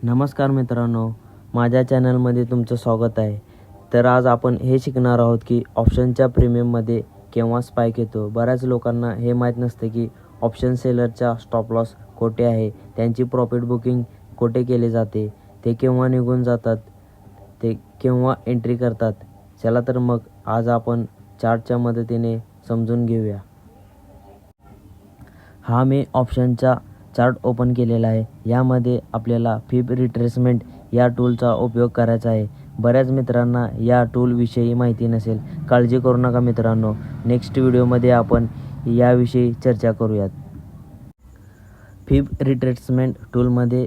नमस्कार मित्रांनो, माझ्या चॅनलमध्ये तुमचं स्वागत आहे. तर आज आपण हे शिकणार आहोत की ऑप्शनच्या प्रीमियममध्ये केव्हा स्पाइक येतो. बऱ्याच लोकांना हे माहीत नसते की ऑप्शन सेलरचा स्टॉप लॉस कोठे आहे, त्यांची प्रॉफिट बुकिंग कोठे केले जाते, ते केव्हा निघून जातात, ते केव्हा एंट्री करतात. चला तर मग आज आपण चार्टच्या मदतीने समजून घेऊया. हा मी ऑप्शनचा चार्ट ओपन केलेला आहे. यामध्ये आपल्याला फिब रिट्रेसमेंट या टूलचा उपयोग करायचा आहे. बऱ्याच मित्रांना या टूलविषयी माहिती नसेल. काळजी करू नका मित्रांनो, नेक्स्ट व्हिडिओमध्ये आपण याविषयी चर्चा करूयात. फिब रिट्रेसमेंट टूलमध्ये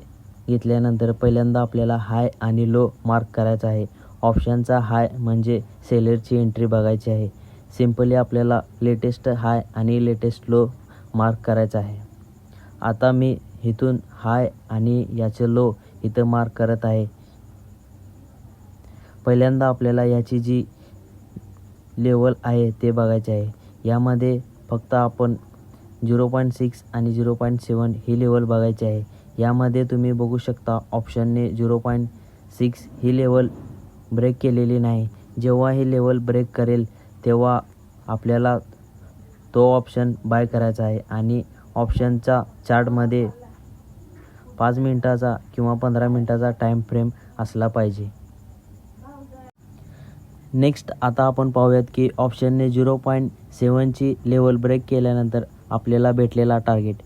घेतल्यानंतर पहिल्यांदा आपल्याला हाय आणि लो मार्क करायचा आहे. ऑप्शनचा हाय म्हणजे सेलरची एंट्री बघायची आहे. सिम्पली आपल्याला लेटेस्ट हाय आणि लेटेस्ट लो मार्क करायचा आहे. आता मी इथून हाय आणि याचे लो इथं मार्क करत आहे. पहिल्यांदा आपल्याला याची जी लेवल आहे ते बघायचे आहे. यामध्ये फक्त आपण 0.6 आणि 0.7 ही लेवल बघायची आहे. यामध्ये तुम्ही बघू शकता ऑप्शनने 0.6 ही लेवल ब्रेक केलेली नाही. जेव्हा ही लेवल ब्रेक करेल तेव्हा आपल्याला तो ऑप्शन बाय करायचा आहे आणि ऑप्शनचा चार्टमध्ये 5 मिनिटाचा किंवा 15 मिनिटाचा टाईम फ्रेम असला पाहिजे. नेक्स्ट आता आपण पाहूयात की ऑप्शनने 0.7ची लेवल ब्रेक केल्यानंतर आपल्याला भेटलेला टार्गेट.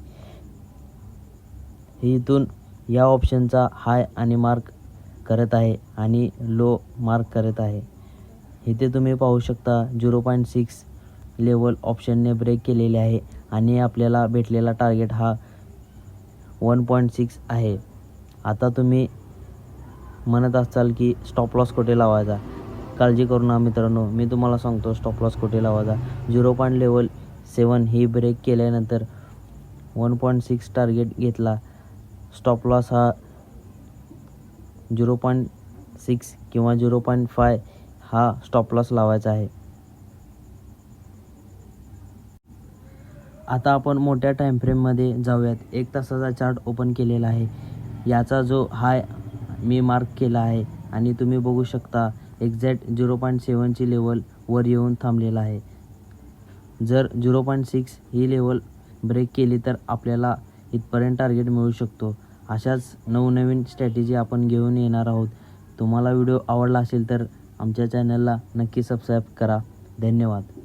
इथून या ऑप्शनचा हाय आणि मार्क करत आहे आणि लो मार्क करत आहे. इथे तुम्ही पाहू शकता 0.6 लेवल ऑप्शनने ब्रेक केलेले आहे आणि आपल्याला भेटलेला टार्गेट हा 1.6 आहे. आता तुम्ही म्हणत असाल की स्टॉप लॉस कुठे लावायचा. काळजी करू नका मित्रांनो, मी तुम्हाला सांगतो स्टॉप लॉस कुठे लावायचा. 0.7 ही ब्रेक केल्यानंतर 1.6 टार्गेट घेतला. स्टॉप लॉस हा 0.6 किंवा 0.5 हा स्टॉप लॉस लावायचा आहे. आता आपण मोठ्या टाईम फ्रेममध्ये जाऊयात. 1 तासाचा चार्ट ओपन केलेला आहे. याचा जो हाय मी मार्क केला आहे आणि तुम्ही बघू शकता एक्झॅक्ट 0.7ची लेवल वर येऊन थांबलेला आहे. जर 0.6 ही लेवल ब्रेक केली तर आपल्याला इथपर्यंत टार्गेट मिळू शकतो. अशाच नवनवीन स्ट्रॅटेजी आपण घेऊन येणार आहोत. तुम्हाला व्हिडिओ आवडला असेल तर आमच्या चॅनलला नक्की सबस्क्राईब करा. धन्यवाद.